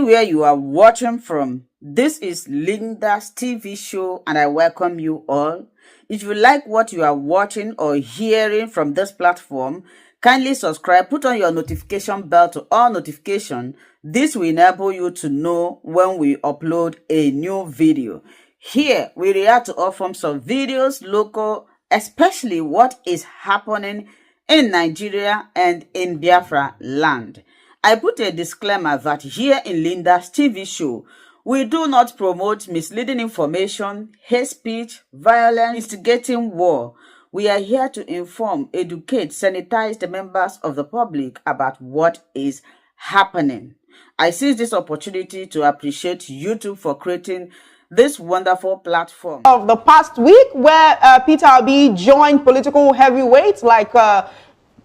anywhere you are watching from. This is Linda's TV show and I welcome you all. If you like what you are watching or hearing from this platform, kindly subscribe, put on your notification bell to all notification. This will enable you to know when we upload a new video. Here, we react to all forms of videos, local, especially what is happening in Nigeria and in Biafra land. I put a disclaimer that here in Linda's TV show, we do not promote misleading information, hate speech, violence, instigating war. We are here to inform, educate, sanitize the members of the public about what is happening. I seize this opportunity to appreciate YouTube for creating this wonderful platform. Of the past week, where Peter Obi joined political heavyweights like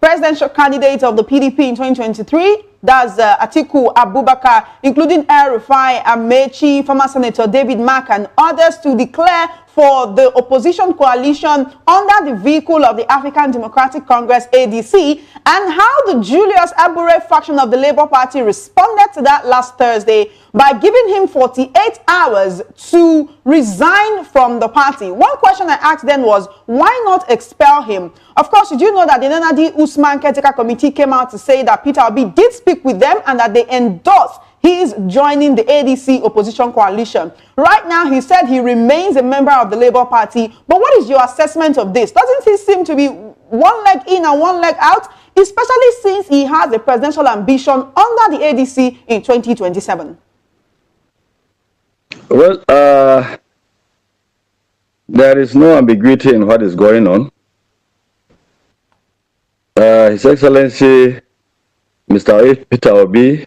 presidential candidate of the PDP in 2023, that's Atiku Abubakar, including El-Rufai, Amechi, former Senator David Mark, and others to declare for the opposition coalition under the vehicle of the African Democratic Congress, ADC, and how the Julius Abure faction of the Labour Party responded to that last Thursday by giving him 48 hours to resign from the party. One question I asked then was, why not expel him? Of course, did you know that the Nenadi Usman Caretaker Committee came out to say that Peter Obi did speak with them and that they endorsed his joining the ADC opposition coalition. Right now, he said he remains a member of the Labour Party. But what is your assessment of this? Doesn't he seem to be one leg in and one leg out, especially since he has a presidential ambition under the ADC in 2027? Well, there is no ambiguity in what is going on. His Excellency, Mr. Peter Obi,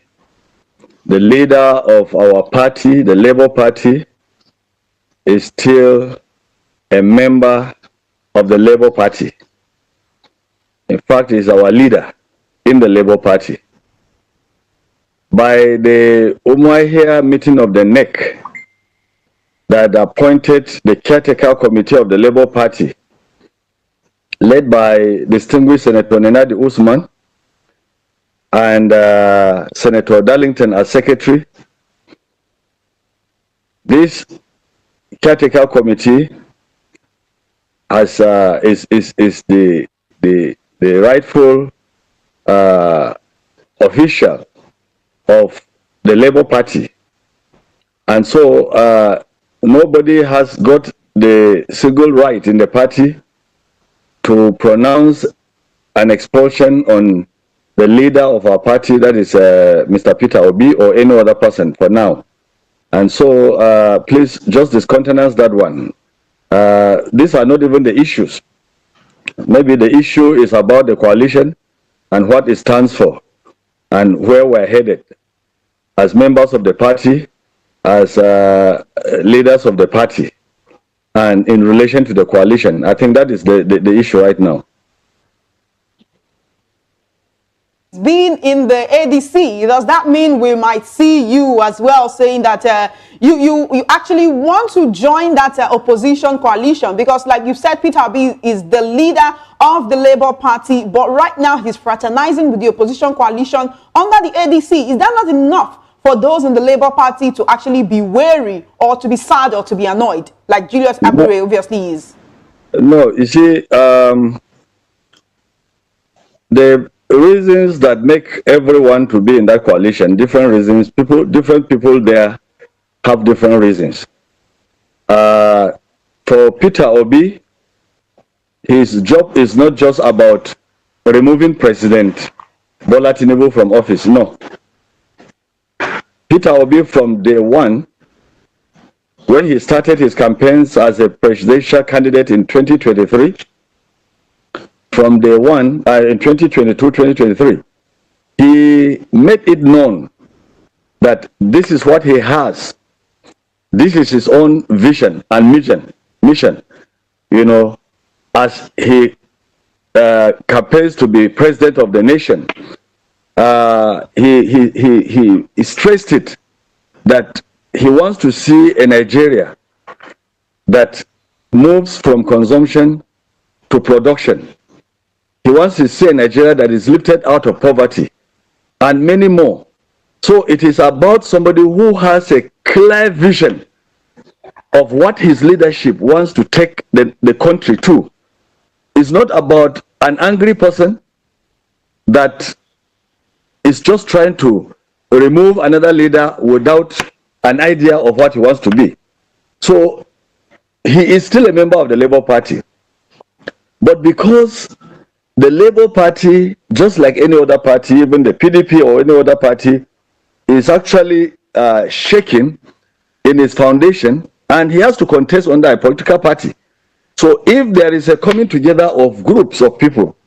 the leader of our party, the Labour Party, is still a member of the Labour Party. In fact, he is our leader in the Labour Party. By the Umuahia meeting of the NEC that appointed the caretaker committee of the Labour Party, led by distinguished Senator Nenadi Usman and Senator Darlington as secretary, this caretaker committee has is the rightful official of the Labour Party, and so nobody has got the single right in the party to pronounce an expulsion on the leader of our party, that is Mr. Peter Obi, or any other person for now. And so please just discountenance that one. These are not even the issues. Maybe the issue is about the coalition and what it stands for and where we're headed as members of the party, as leaders of the party, and in relation to the coalition. I think that is the issue right now. Being in the ADC, does that mean we might see you as well saying that you actually want to join that opposition coalition? Because like you said, Peter Obi is the leader of the Labour Party, but right now he's fraternizing with the opposition coalition under the ADC. Is that not enough for those in the Labour Party to actually be wary or to be sad or to be annoyed, like Julius Abure obviously is? No, you see, the reasons that make everyone to be in that coalition, different reasons, different people there have different reasons. For Peter Obi, his job is not just about removing President Bola Tinubu from office, no. Peter Obi, from day one, when he started his campaigns as a presidential candidate in 2023, from day one, in 2022-2023, he made it known that this is what he has. This is his own vision and mission, you know, as he campaigns to be president of the nation. He stressed it that he wants to see a Nigeria that moves from consumption to production. He wants to see a Nigeria that is lifted out of poverty, and many more. So it is about somebody who has a clear vision of what his leadership wants to take the country to. It's not about an angry person that is just trying to remove another leader without an idea of what he wants to be. So he is still a member of the Labour Party. But because the Labour Party, just like any other party, even the PDP or any other party, is actually shaking in its foundation, and he has to contest under a political party. So if there is a coming together of groups of people,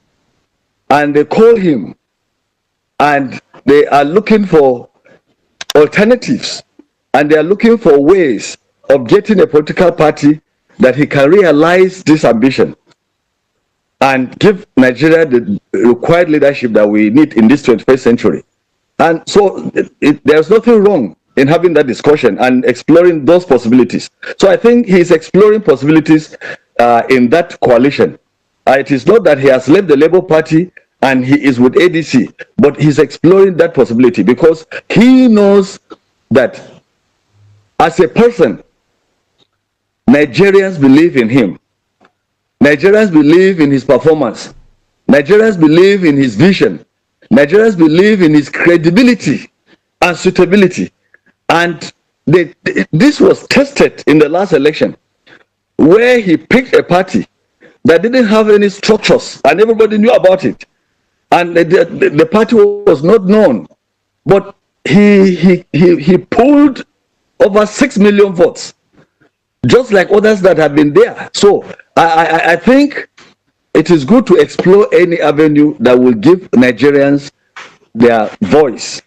and they call him, and they are looking for alternatives, and they are looking for ways of getting a political party that he can realize this ambition and give Nigeria the required leadership that we need in this 21st century. And so there's nothing wrong in having that discussion and exploring those possibilities. So I think he's exploring possibilities in that coalition. It is not that he has left the Labour Party and he is with ADC, but he's exploring that possibility because he knows that as a person, Nigerians believe in him. Nigerians believe in his performance. Nigerians believe in his vision. Nigerians believe in his credibility and suitability. And this was tested in the last election, where he picked a party that didn't have any structures, and everybody knew about it. And the party was not known, but he pulled over 6 million votes, just like others that have been there. So I think it is good to explore any avenue that will give Nigerians their voice,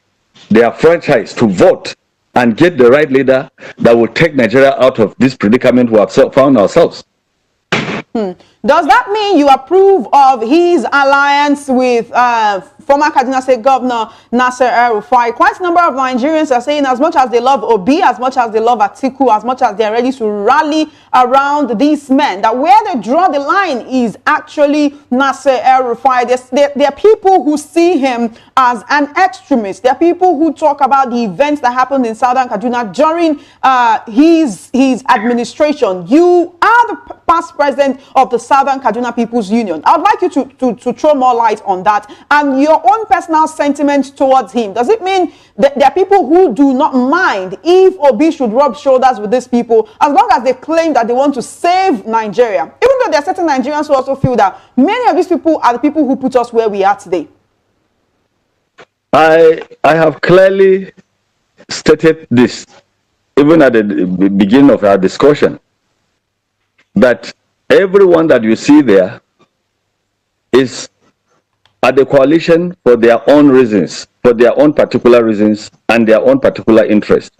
their franchise to vote and get the right leader that will take Nigeria out of this predicament we have found ourselves. Does that mean you approve of his alliance with former Kaduna State Governor Nasiru? Quite a number of Nigerians are saying as much as they love Obi, as much as they love Atiku, as much as they're ready to rally around these men, that where they draw the line is actually Nasiru. There are people who see him as an extremist. There are people who talk about the events that happened in Southern Kaduna during his administration. You are the past president of the Southern Kaduna People's Union. I would like you to throw more light on that and your own personal sentiment towards him. Does it mean that there are people who do not mind if Obi should rub shoulders with these people as long as they claim that they want to save Nigeria? Even though there are certain Nigerians who also feel that many of these people are the people who put us where we are today. I have clearly stated this, even at the beginning of our discussion, that everyone that you see there is at the coalition for their own reasons, for their own particular reasons and their own particular interest.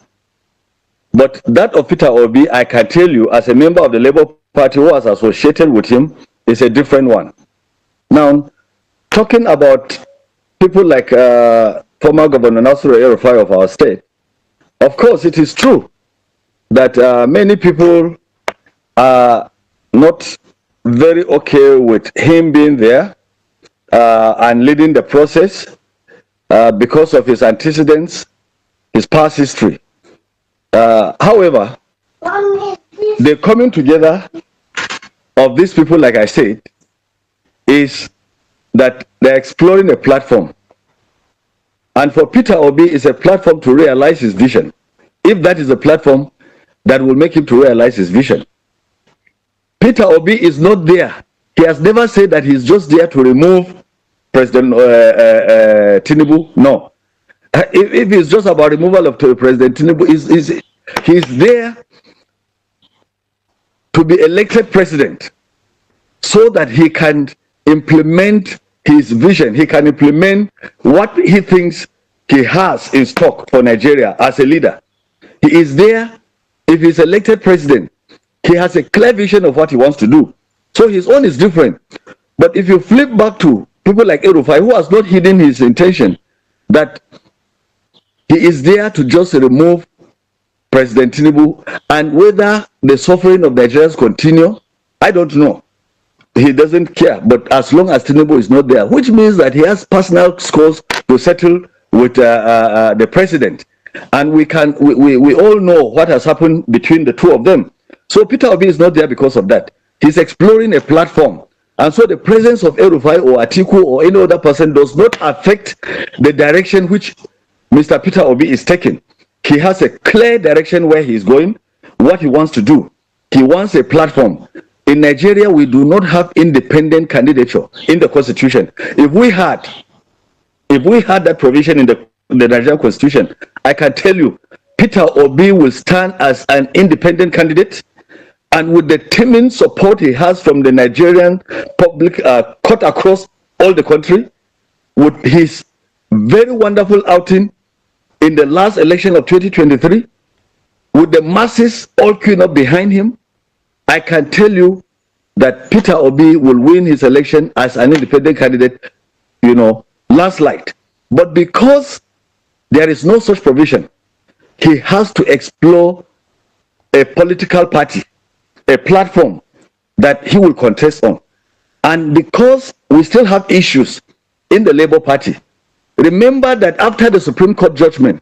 But that of Peter Obi, I can tell you, as a member of the Labour Party who was associated with him, is a different one. Now, talking about people like former Governor Nasiru of our state, of course, it is true that many people are not very okay with him being there and leading the process because of his antecedents, his past history. However, the coming together of these people, like I said, is that they're exploring a platform. And for Peter Obi, it's a platform to realize his vision. If that is a platform that will make him to realize his vision. Peter Obi is not there. He has never said that he's just there to remove President Tinubu. No. If it's just about removal of President Tinubu, he's there to be elected president so that he can implement his vision. He can implement what he thinks he has in stock for Nigeria as a leader. He is there. If he's elected president, he has a clear vision of what he wants to do. So his own is different. But if you flip back to people like El-Rufai, who has not hidden his intention that he is there to just remove President Tinubu, and whether the suffering of Nigerians continue, I don't know. He doesn't care. But as long as Tinubu is not there, which means that he has personal scores to settle with the president. And we all know what has happened between the two of them. So Peter Obi is not there because of that. He's exploring a platform. And so the presence of El-Rufai or Atiku or any other person does not affect the direction which Mr. Peter Obi is taking. He has a clear direction where he's going, what he wants to do. He wants a platform. In Nigeria, we do not have independent candidature in the constitution. If we had that provision in the Nigerian constitution, I can tell you, Peter Obi will stand as an independent candidate, and with the teeming support he has from the Nigerian public cut across all the country, with his very wonderful outing in the last election of 2023, with the masses all queuing up behind him, I can tell you that Peter Obi will win his election as an independent candidate, landslide. But because there is no such provision, he has to explore a political party, a platform that he will contest on. And because we still have issues in the Labour Party, remember that after the Supreme Court judgment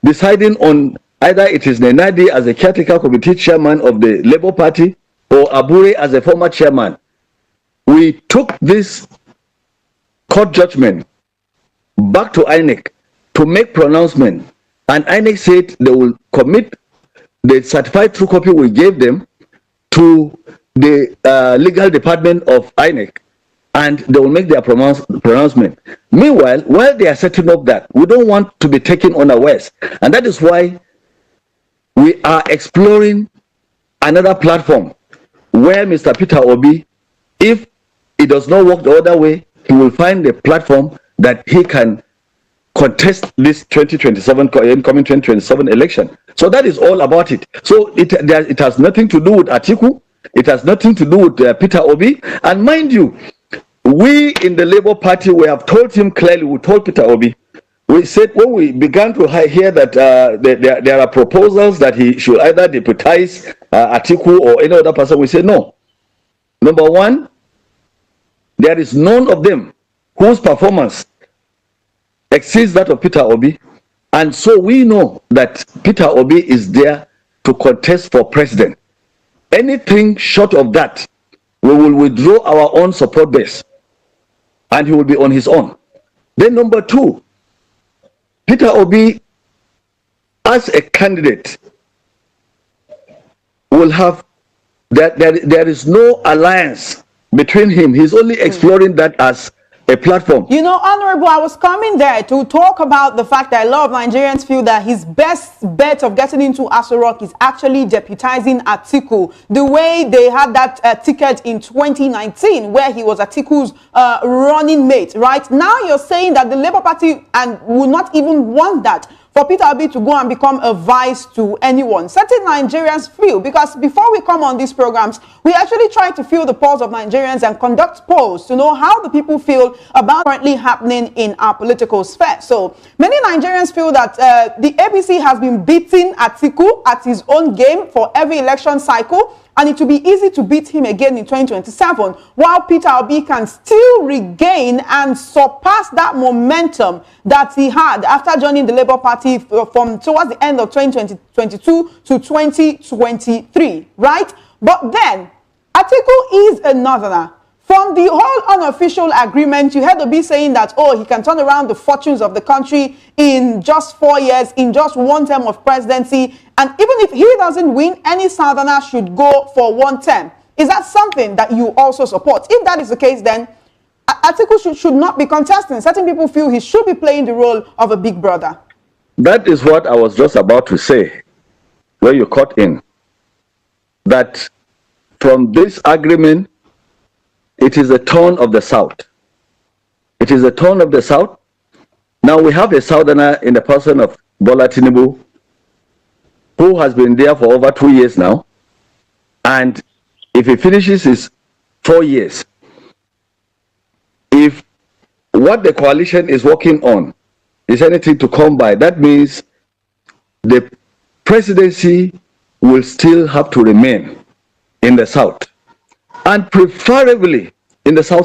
deciding on either it is Nenadi as a caretaker committee chairman of the Labour Party or Abure as a former chairman, we took this court judgment back to INEC to make pronouncement, and INEC said they will commit the certified true copy we gave them to the legal department of INEC, and they will make their pronouncement. Meanwhile, while they are setting up that, we don't want to be taken unawares, and that is why we are exploring another platform where Mr. Peter Obi, if it does not work the other way, he will find a platform that he can contest this 2027 incoming 2027 election. So that is all about it. So it has nothing to do with Atiku. It has nothing to do with Peter Obi. And mind you, we in the Labour Party, we have told him clearly, we told Peter Obi, we said when we began to hear that there are proposals that he should either deputize Atiku or any other person, we said no. Number one, there is none of them whose performance exceeds that of Peter Obi, and so we know that Peter Obi is there to contest for president. Anything short of that, we will withdraw our own support base, and he will be on his own. Then number two, Peter Obi, as a candidate, will have that there is no alliance between him. He's only exploring that as a platform. Honorable, I was coming there to talk about the fact that a lot of Nigerians feel that his best bet of getting into SUPP0RT is actually deputizing Atiku. The way they had that ticket in 2019, where he was Atiku's running mate, right? Now you're saying that the Labour Party will not even want that for Peter Obi to go and become a vice to anyone. Certain Nigerians feel, because before we come on these programs, we actually try to feel the pulse of Nigerians and conduct polls to know how the people feel about currently happening in our political sphere. So many Nigerians feel that the APC has been beating Atiku at his own game for every election cycle, and it will be easy to beat him again in 2027, while Peter Obi can still regain and surpass that momentum that he had after joining the Labour Party from towards the end of 2022 to 2023, right? But then, Atiku is a northerner. From the whole unofficial agreement, you heard Obi saying that, he can turn around the fortunes of the country in just 4 years, in just one term of presidency. And even if he doesn't win, any southerner should go for one term. Is that something that you also support? If that is the case, then Atiku should not be contesting. Certain people feel he should be playing the role of a big brother. That is what I was just about to say, where you caught in. That from this agreement, it is a tone of the South. It is a tone of the South. Now we have a southerner in the person of Bola Tinubu, who has been there for over 2 years now. And if he finishes his 4 years, if what the coalition is working on is anything to come by, that means the presidency will still have to remain in the South, and preferably in the South,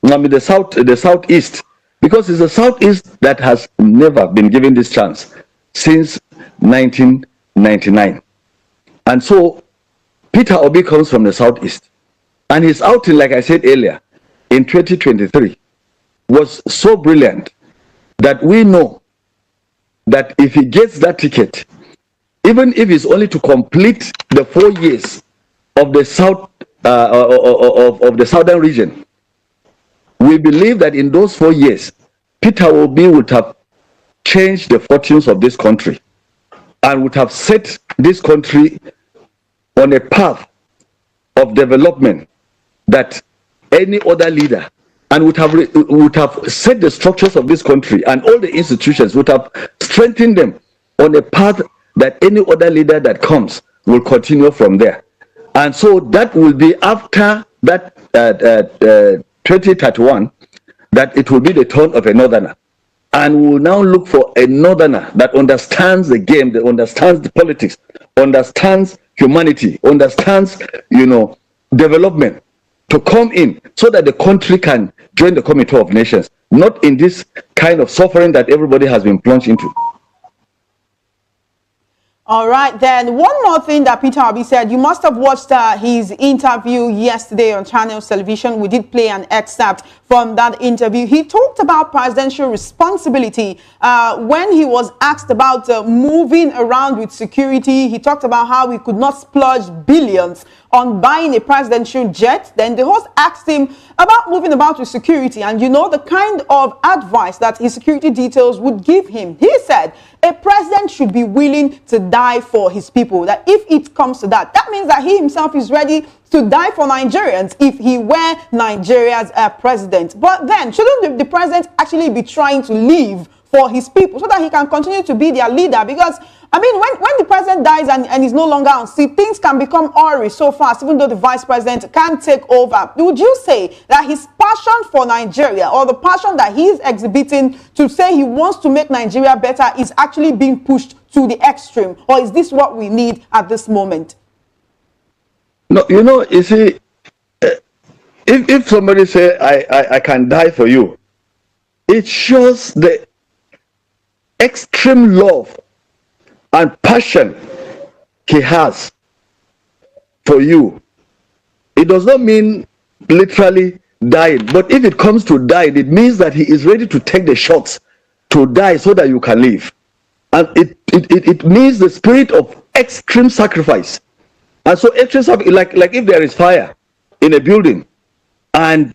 the Southeast, because it's the Southeast that has never been given this chance since 1999. And so Peter Obi comes from the Southeast. And his outing, like I said earlier, in 2023 was so brilliant that we know that if he gets that ticket, even if it's only to complete the 4 years of the south of the southern region, we believe that in those 4 years, Peter Obi would have changed the fortunes of this country and would have set this country on a path of development that any other leader, and would have set the structures of this country and all the institutions, would have strengthened them on a path that any other leader that comes will continue from there. And so that will be after that 2031, that it will be the turn of a northerner. And we will now look for a northerner that understands the game, that understands the politics, understands humanity, understands, development, to come in so that the country can join the Committee of Nations, not in this kind of suffering that everybody has been plunged into. All right, then one more thing that Peter Obi said. You must have watched his interview yesterday on Channels Television. We did play an excerpt from that interview. He talked about presidential responsibility when he was asked about moving around with security. He talked about how he could not splurge billions on buying a presidential jet. Then the host asked him about moving about with security and the kind of advice that his security details would give him. He said a president should be willing to die for his people, that if it comes to that, that means that he himself is ready to die for Nigerians if he were Nigeria's president. But then shouldn't the president actually be trying to live for his people so that he can continue to be their leader? Because I mean, when the president dies and is no longer on seat, things can become awry so fast, even though the vice president can take over. Would you say that his passion for Nigeria, or the passion that he is exhibiting to say he wants to make Nigeria better, is actually being pushed to the extreme? Or is this what we need at this moment? No, you see, if somebody say, I can die for you, it shows the extreme love and passion he has for you. It does not mean literally dying, but if it comes to dying, it means that he is ready to take the shots to die so that you can live. And it means the spirit of extreme sacrifice. And so extreme sacrifice, like if there is fire in a building and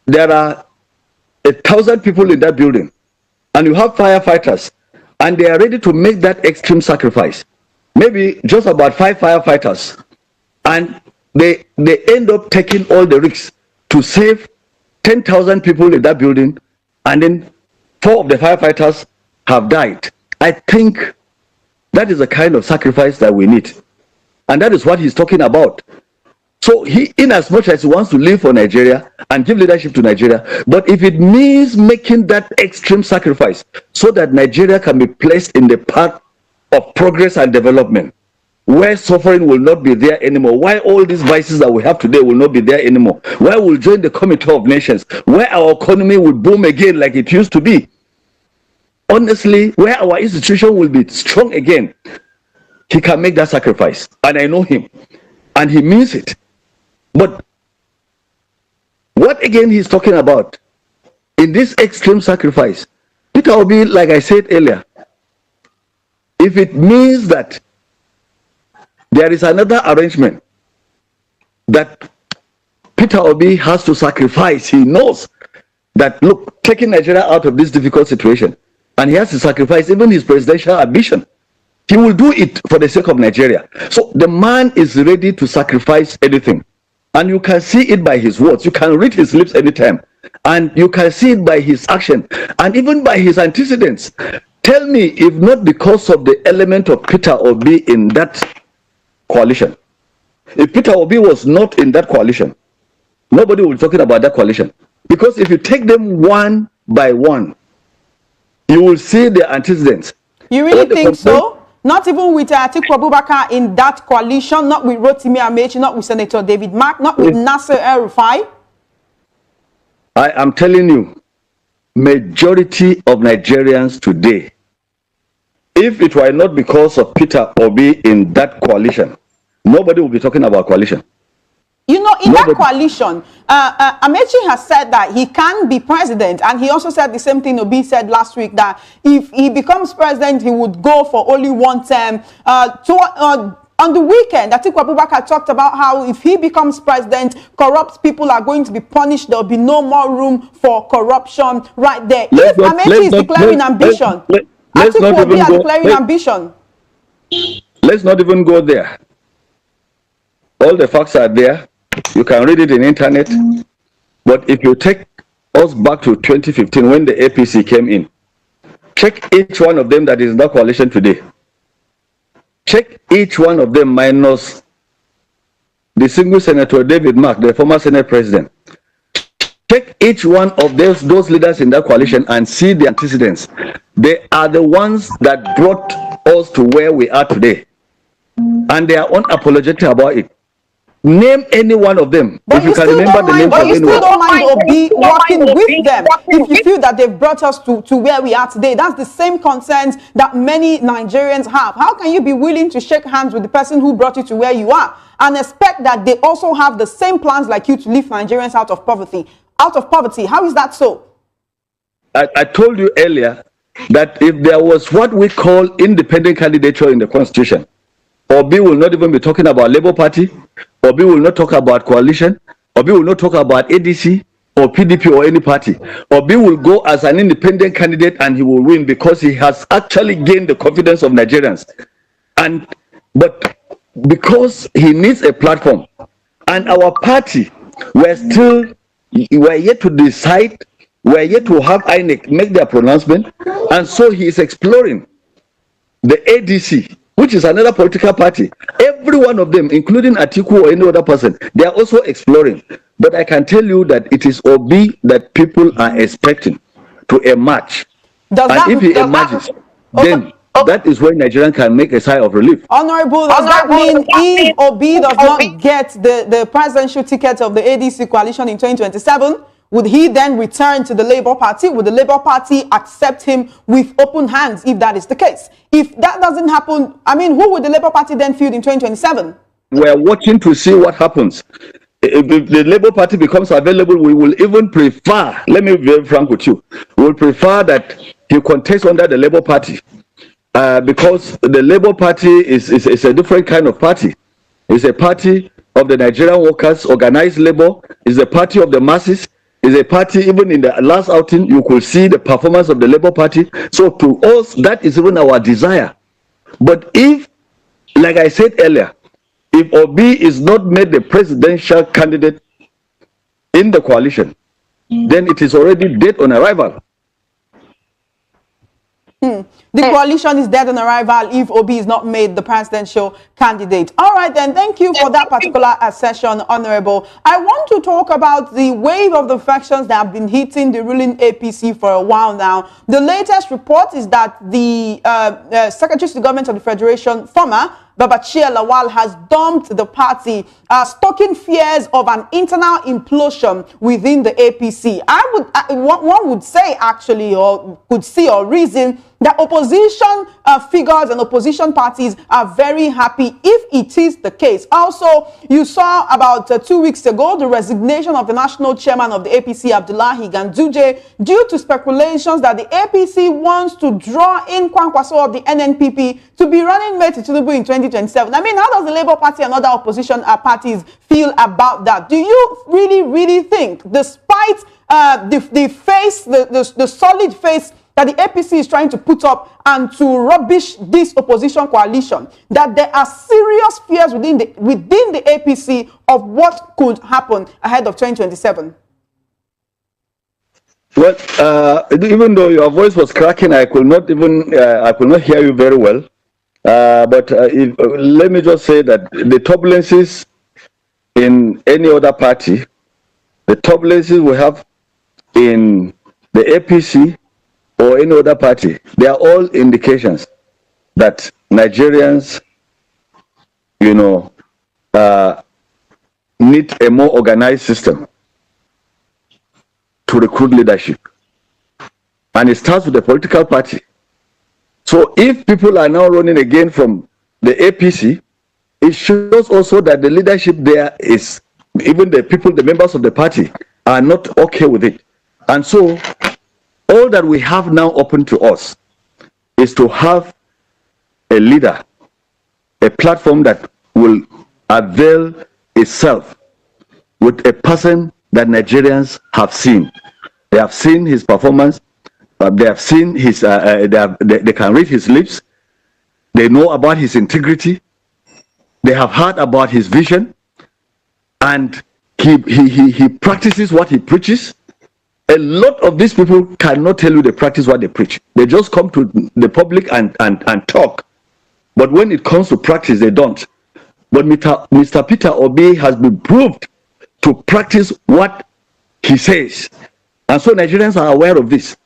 there are 1,000 people in that building and you have firefighters, and they are ready to make that extreme sacrifice. Maybe just about 5 firefighters, and they end up taking all the risks to save 10,000 people in that building, and then 4 of the firefighters have died. I think that is the kind of sacrifice that we need, and that is what he's talking about. So he, in as much as he wants to live for Nigeria and give leadership to Nigeria, but if it means making that extreme sacrifice so that Nigeria can be placed in the path of progress and development, where suffering will not be there anymore, why all these vices that we have today will not be there anymore, where we'll join the Committee of Nations, where our economy will boom again like it used to be, honestly, where our institution will be strong again, he can make that sacrifice. And I know him, and he means it. But what again he's talking about in this extreme sacrifice, Peter Obi, like I said earlier, if it means that there is another arrangement that Peter Obi has to sacrifice, he knows that, look, taking Nigeria out of this difficult situation, and he has to sacrifice even his presidential ambition, he will do it for the sake of Nigeria. So the man is ready to sacrifice anything. And you can see it by his words. You can read his lips anytime. And you can see it by his action. And even by his antecedents. Tell me, if not because of the element of Peter Obi in that coalition. If Peter Obi was not in that coalition, nobody will be talking about that coalition. Because if you take them one by one, you will see the antecedents. You really think so? Not even with Atiku Abubakar in that coalition, not with Rotimi Amechi, not with Senator David Mark, not with Nasiru El-Rufai? I am telling you, majority of Nigerians today, if it were not because of Peter Obi in that coalition, nobody will be talking about coalition. You know, in that coalition, Amechi has said that he can be president, and he also said the same thing Obi said last week, that if he becomes president, he would go for only one term. On the weekend, Atiku Abubakar talked about how if he becomes president, corrupt people are going to be punished. There will be no more room for corruption right there. If Amechi is declaring ambition, Atiku Obi are declaring ambition. Let's not even go there. All the facts are there. You can read it in internet. But if you take us back to 2015 when the APC came in, check each one of them that is in that coalition today. Check each one of them minus the single Senator David Mark, the former Senate President. Check each one of those leaders in that coalition and see the antecedents. They are the ones that brought us to where we are today. And they are unapologetic about it. Name any one of them. But if you can remember the names of anyone. But you still don't mind Obi working with them if you feel that they've brought us to where we are today. That's the same concerns that many Nigerians have. How can you be willing to shake hands with the person who brought you to where you are and expect that they also have the same plans like you to lift Nigerians out of poverty? How is that so? I told you earlier that if there was what we call independent candidature in the Constitution, Obi will not even be talking about Labour Party. Obi will not talk about coalition. Obi will not talk about ADC or PDP or any party. Obi will go as an independent candidate and he will win because he has actually gained the confidence of Nigerians. But because he needs a platform, and our party, we're yet to decide, we're yet to have INEC make their pronouncement, and so he is exploring the ADC, which is another political party. Every one of them, including Atiku or any other person, they are also exploring. But I can tell you that it is Obi that people are expecting to emerge. If he emerges, then that is when Nigeria can make a sigh of relief. Honorable, does that mean if Obi does not get the presidential ticket of the ADC coalition in 2027, would he then return to the Labour Party? Would the Labour Party accept him with open hands if that is the case? If that doesn't happen, I mean, who would the Labour Party then field in 2027? We're watching to see what happens. If the Labour Party becomes available, we will even prefer, let me be very frank with you, we will prefer that he contests under the Labour Party because the Labour Party is a different kind of party. It's a party of the Nigerian workers, organized labor, it's a party of the masses. Is a party, even in the last outing, you could see the performance of the Labour Party. So to us, that is even our desire. But if, like I said earlier, if Obi is not made the presidential candidate in the coalition, then it is already dead on arrival. The coalition is dead on arrival if Obi is not made the presidential candidate. All right, then. Thank you for that particular session, Honorable. I want to talk about the wave of the factions that have been hitting the ruling APC for a while now. The latest report is that the Secretary to the Government of the Federation, former Babachir Lawal, has dumped the party, stoking fears of an internal implosion within the APC. One would say, actually, or could see or reason that opposition figures and opposition parties are very happy if it is the case. Also, you saw about 2 weeks ago the resignation of the national chairman of the APC, Abdullahi Ganduje, due to speculations that the APC wants to draw in Kwankwaso of the NNPP to be running mate to Tinubu in 2027. I mean, how does the Labour Party and other opposition parties feel about that? Do you really think, despite the solid face that the APC is trying to put up and to rubbish this opposition coalition, that there are serious fears within the APC of what could happen ahead of 2027? Well, even though your voice was cracking, I could not hear you very well. But let me just say that the turbulences in any other party, the turbulences we have in the APC or any other party, they are all indications that Nigerians, need a more organized system to recruit leadership. And it starts with the political party. So if people are now running again from the APC, it shows also that the leadership there is, even the people, the members of the party, are not okay with it. And so all that we have now open to us is to have a leader, a platform that will avail itself with a person that Nigerians have seen. They have seen his performance. They have seen his. They can read his lips. They know about his integrity. They have heard about his vision, and he practices what he preaches. A lot of these people cannot tell you they practice what they preach. They just come to the public and talk. But when it comes to practice, they don't. But Mr. Peter Obi has been proved to practice what he says. And so Nigerians are aware of this.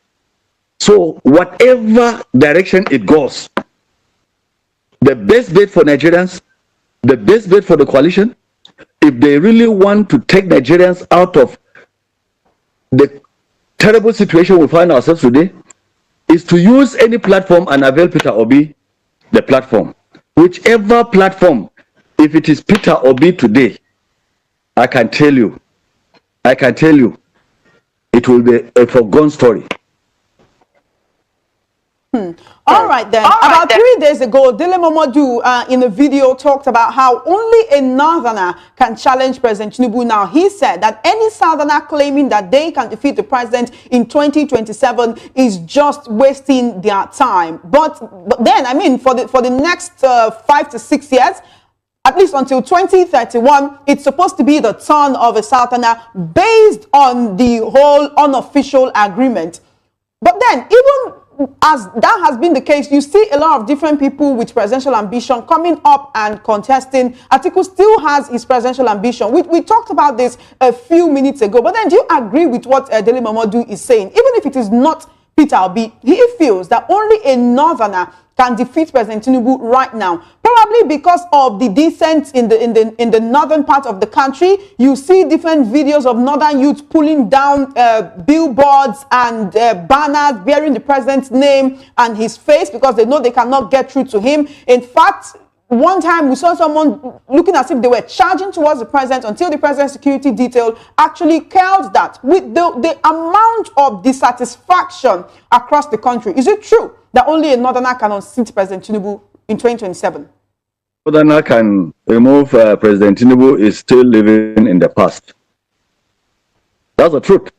So whatever direction it goes, the best bet for Nigerians, the best bet for the coalition, if they really want to take Nigerians out of the terrible situation we find ourselves today, is to use any platform and avail Peter Obi the platform. Whichever platform, if it is Peter Obi today, I can tell you, it will be a forgone story. All right then. About 3 days ago, Dele Momodu in a video talked about how only a northerner can challenge President Tinubu. Now, he said that any southerner claiming that they can defeat the president in 2027 is just wasting their time. But then, I mean, for the next 5 to 6 years, at least until 2031, it's supposed to be the turn of a southerner based on the whole unofficial agreement. But then, even as that has been the case, you see a lot of different people with presidential ambition coming up and contesting. Atiku still has his presidential ambition. We talked about this a few minutes ago, but then do you agree with what Dele Momodu is saying? Even if it is not Peter Obi, he feels that only a northerner can defeat President Tinubu right now, probably because of the dissent in the northern part of the country. You see different videos of northern youths pulling down billboards and banners bearing the president's name and his face because they know they cannot get through to him. In fact, one time we saw someone looking as if they were charging towards the president until the president's security detail actually curled that. With the amount of dissatisfaction across the country, is it true that only a northerner can unseat President Tinubu in 2027? Northerner can remove President Tinubu is still living in the past. That's the truth.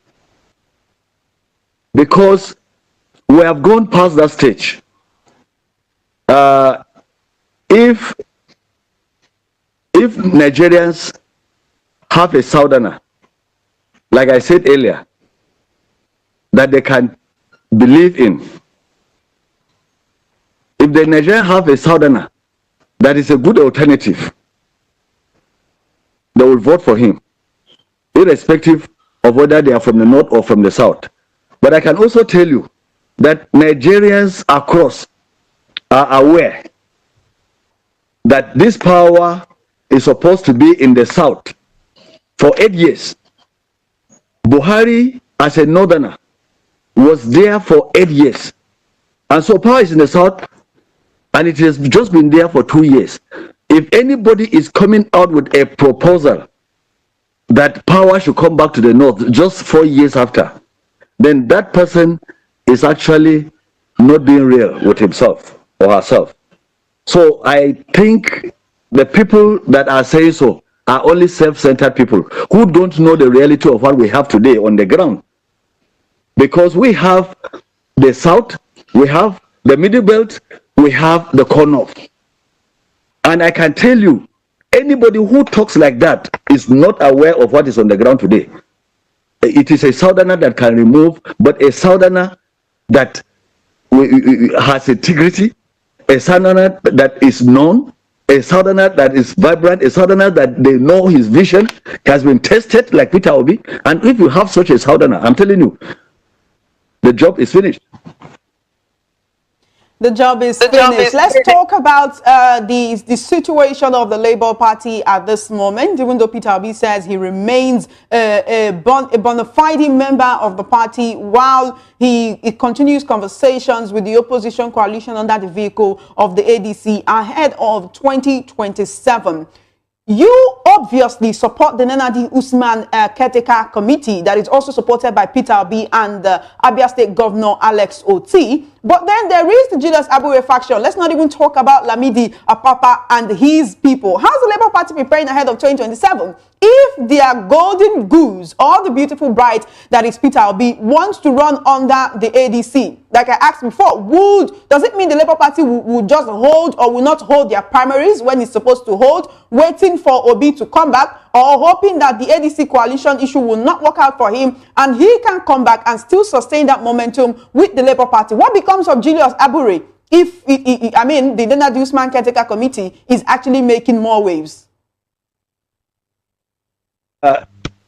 Because we have gone past that stage. If Nigerians have a southerner, like I said earlier, that they can believe in, if the Nigerians have a southerner that is a good alternative, they will vote for him, irrespective of whether they are from the north or from the south. But I can also tell you that Nigerians across are aware that this power is supposed to be in the south for 8 years. Buhari, as a northerner, was there for 8 years. And so power is in the south, and it has just been there for 2 years. If anybody is coming out with a proposal that power should come back to the north just 4 years after, then that person is actually not being real with himself or herself. So I think the people that are saying so are only self-centered people who don't know the reality of what we have today on the ground. Because we have the south, we have the middle belt, we have the corner. And I can tell you, anybody who talks like that is not aware of what is on the ground today. It is a southerner that can remove, but a southerner that has integrity, a southerner that is known, a southerner that is vibrant, a southerner that they know his vision has been tested like Peter Obi. And if you have such a southerner, I'm telling you, the job is finished. The job is The job finished. is Let's finished. talk about the situation of the Labour Party at this moment. Even though Peter Obi says he remains a bona fide member of the party, while he continues conversations with the opposition coalition under the vehicle of the ADC ahead of 2027. You obviously support the Nenadi Usman caretaker committee that is also supported by Peter Obi and Abia State Governor Alex Oti. But then there is the Julius Abure faction. Let's not even talk about Lamidi Apapa and his people. How's the Labour Party preparing ahead of 2027? If their golden goose or the beautiful bride that is Peter Obi wants to run under the ADC, like I asked before, does it mean the Labour Party will just hold or will not hold their primaries when it's supposed to hold, waiting for Obi to come back, or hoping that the ADC coalition issue will not work out for him and he can come back and still sustain that momentum with the Labour Party? What becomes of Julius Abure if, the Nenadi Usman caretaker committee is actually making more waves?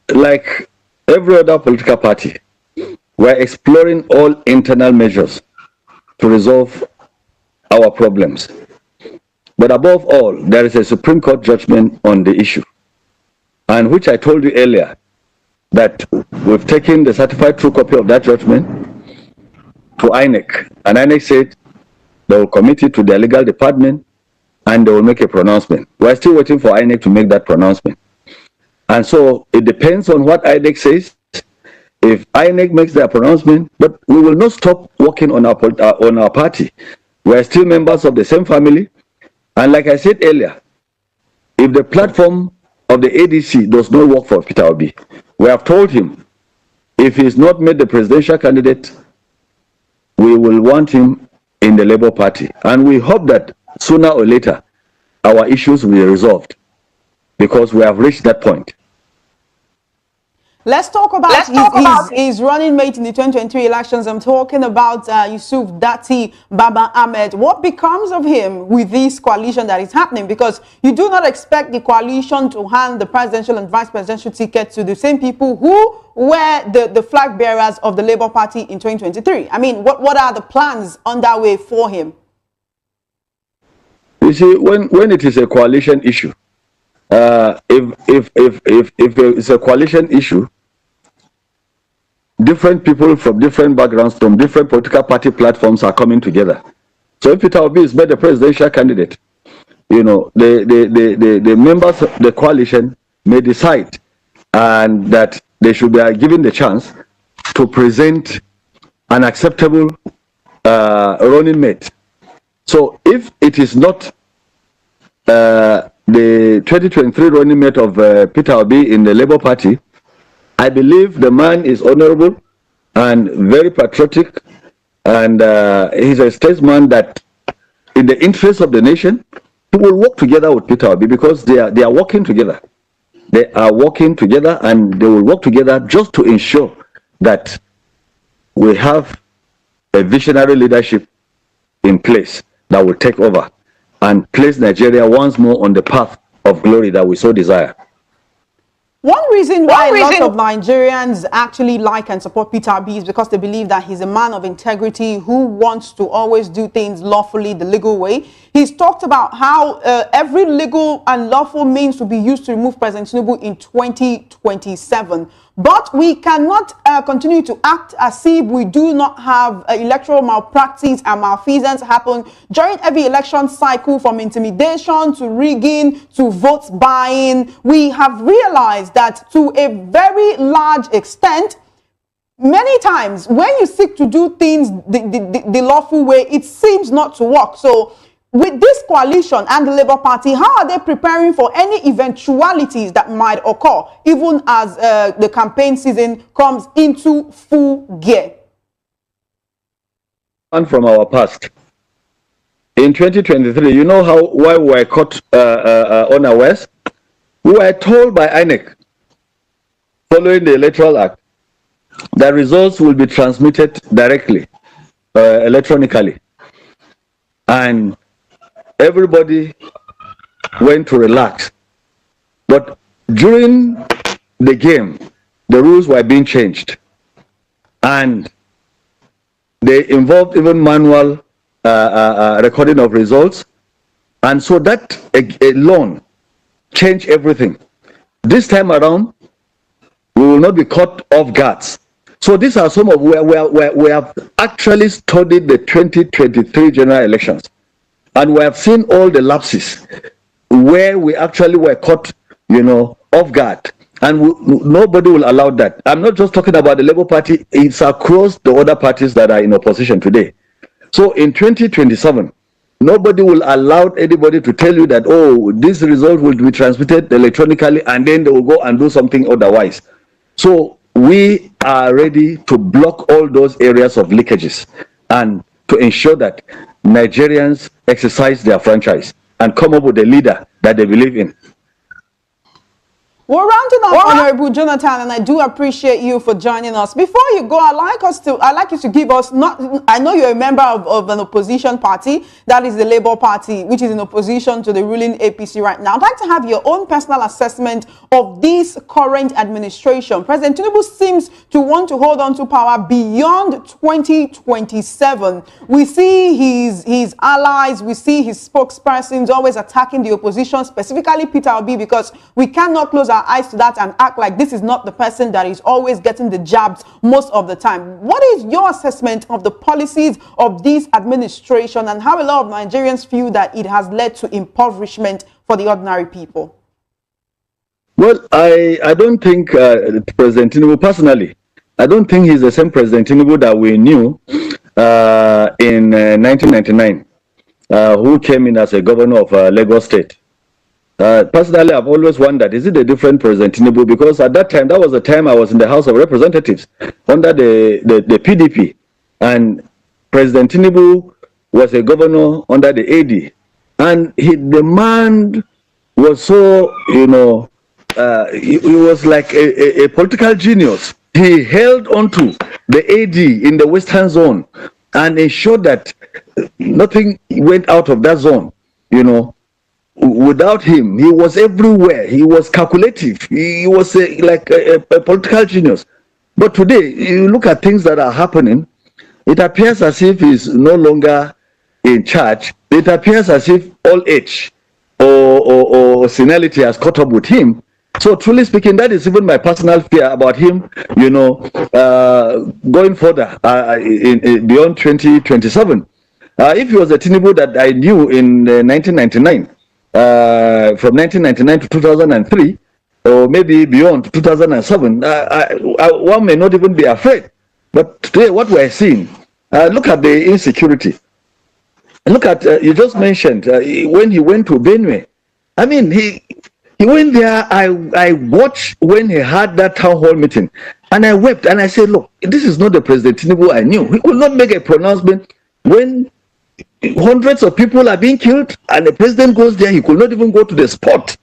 Like every other political party, we're exploring all internal measures to resolve our problems. But above all, there is a Supreme Court judgment on the issue, and which I told you earlier, that we've taken the certified true copy of that judgment to INEC, and INEC said they will commit it to their legal department and they will make a pronouncement. We're still waiting for INEC to make that pronouncement. And so it depends on what INEC says. If INEC makes their pronouncement, but we will not stop working on our party. We are still members of the same family. And like I said earlier, if the platform of the ADC does not work for Peter Obi, we have told him if he is not made the presidential candidate, we will want him in the Labour Party. And we hope that sooner or later, our issues will be resolved, because we have reached that point. Let's talk about his running mate in the 2023 elections. I'm talking about Yusuf Dati Baba Ahmed. What becomes of him with this coalition that is happening? Because you do not expect the coalition to hand the presidential and vice presidential ticket to the same people who were the flag bearers of the Labour Party in 2023. I mean, what are the plans underway for him? You see, when it is a coalition issue, if it's a coalition issue, different people from different backgrounds, from different political party platforms are coming together. So if Peter Obi is made the presidential candidate, you know, the members of the coalition may decide and that they should be given the chance to present an acceptable running mate. So if it is not the 2023 running mate of Peter Obi in the Labour Party, I believe the man is honorable and very patriotic, and he's a statesman that, in the interest of the nation, he will work together with Peter Obi, because they are working together. They are working together, and they will work together just to ensure that we have a visionary leadership in place that will take over and place Nigeria once more on the path of glory that we so desire. One reason why a lot of Nigerians actually like and support Peter Obi is because they believe that he's a man of integrity who wants to always do things lawfully, the legal way. He's talked about how every legal and lawful means will be used to remove President Tinubu in 2027. But we cannot continue to act as if we do not have electoral malpractice and malfeasance happen during every election cycle, from intimidation to rigging to vote buying. We have realized that to a very large extent, many times when you seek to do things the lawful way, it seems not to work. So with this coalition and the Labour Party, how are they preparing for any eventualities that might occur, even as the campaign season comes into full gear? And from our past, in 2023, you know why we were caught unawares? We were told by INEC, following the Electoral Act, that results will be transmitted directly, electronically. And everybody went to relax. But during the game, the rules were being changed. And they involved even manual recording of results. And so that alone changed everything. This time around, we will not be caught off guards. So these are some of where we have actually studied the 2023 general elections. And we have seen all the lapses where we actually were caught, off guard. And nobody will allow that. I'm not just talking about the Labour Party, it's across the other parties that are in opposition today. So in 2027, nobody will allow anybody to tell you that, oh, this result will be transmitted electronically and then they will go and do something otherwise. So we are ready to block all those areas of leakages and to ensure that Nigerians exercise their franchise and come up with a leader that they believe in. We're rounding up, Honorable Jonathan, and I do appreciate you for joining us. Before you go, I'd like you to give us, I know you're a member of an opposition party, that is the Labour Party, which is in opposition to the ruling APC right now. I'd like to have your own personal assessment of this current administration. President Tinubu seems to want to hold on to power beyond 2027. We see his allies, we see his spokespersons always attacking the opposition, specifically Peter Obi, because we cannot close our eyes to that and act like this is not the person that is always getting the jabs most of the time. What is your assessment of the policies of this administration and how a lot of Nigerians feel that it has led to impoverishment for the ordinary people? Well, I don't think President Tinubu, personally, I don't think he's the same President Tinubu that we knew in 1999, who came in as a governor of Lagos State. Personally, I've always wondered, is it a different President Tinubu? Because at that time, that was the time I was in the House of Representatives under the PDP. And President Tinubu was a governor under the AD. And the man was so, he was like a political genius. He held on to the AD in the Western Zone and ensured that nothing went out of that zone, Without him, he was everywhere. He was calculative. He was like a political genius. But today, you look at things that are happening, it appears as if he's no longer in charge. It appears as if old age or senility has caught up with him. So truly speaking, that is even my personal fear about him, going further beyond 2027. If he was a Tinubu that I knew in 1999, from 1999 to 2003, or maybe beyond 2007, one may not even be afraid. But today, what we're seeing, look at the insecurity. Look at, you just mentioned, when he went to Benue. I mean, he went there, I watched when he had that town hall meeting, and I wept, and I said, look, this is not the President Tinubu I knew. He could not make a pronouncement when hundreds of people are being killed, and the president goes there. He could not even go to the spot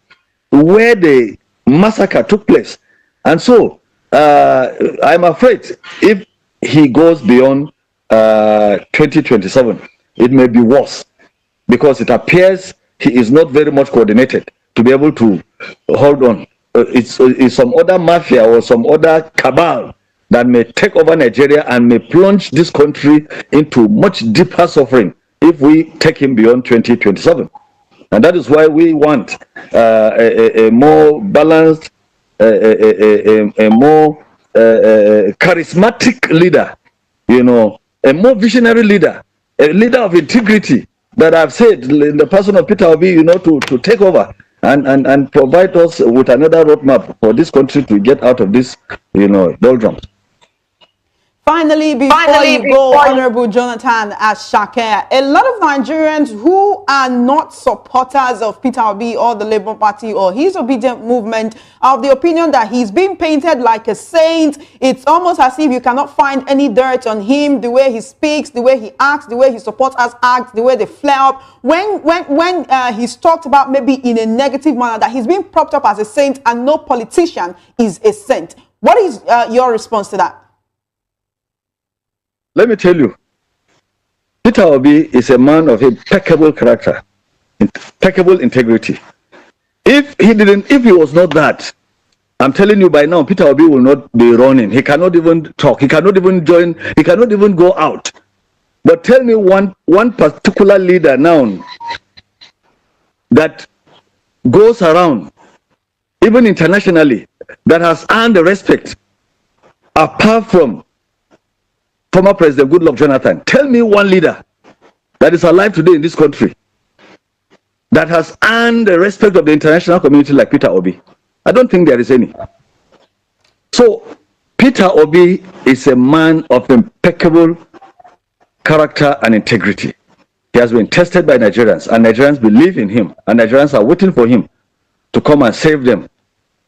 where the massacre took place. And so I'm afraid if he goes beyond 2027, it may be worse, because it appears he is not very much coordinated to be able to hold on. It's some other mafia or some other cabal that may take over Nigeria and may plunge this country into much deeper suffering if we take him beyond 2027. And that is why we want a more balanced, a more charismatic leader, a more visionary leader, a leader of integrity, that I've said in the person of Peter Obi, to take over and provide us with another roadmap for this country to get out of this, doldrums. Finally, before you go, Honorable Jonathan Ashake, a lot of Nigerians who are not supporters of Peter Obi or the Labour Party or his obedient movement are of the opinion that he's being painted like a saint. It's almost as if you cannot find any dirt on him, the way he speaks, the way he acts, the way his supporters act, the way they flare up. When he's talked about maybe in a negative manner, that he's being propped up as a saint and no politician is a saint. What is your response to that? Let me tell you, Peter Obi is a man of impeccable character, impeccable integrity. If he was not that, I'm telling you by now, Peter Obi will not be running. He cannot even talk. He cannot even join. He cannot even go out But tell me one particular leader now that goes around, even internationally, that has earned the respect apart from former President Goodluck Jonathan. Tell me one leader that is alive today in this country that has earned the respect of the international community like Peter Obi. I don't think there is any. So Peter Obi is a man of impeccable character and integrity. He has been tested by Nigerians, and Nigerians believe in him, and Nigerians are waiting for him to come and save them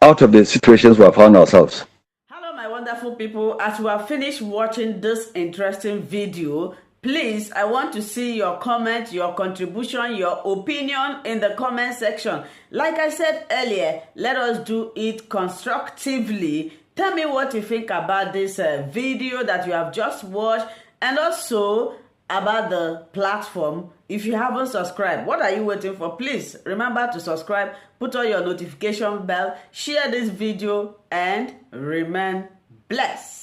out of the situations we have found ourselves. Hello, my wonderful people. As we have finished watching this interesting video, please, I want to see your comment, your contribution, your opinion in the comment section. Like I said earlier, let us do it constructively. Tell me what you think about this video that you have just watched, and also about the platform. If you haven't subscribed, what are you waiting for? Please remember to subscribe, put on your notification bell, share this video, and remain blessed.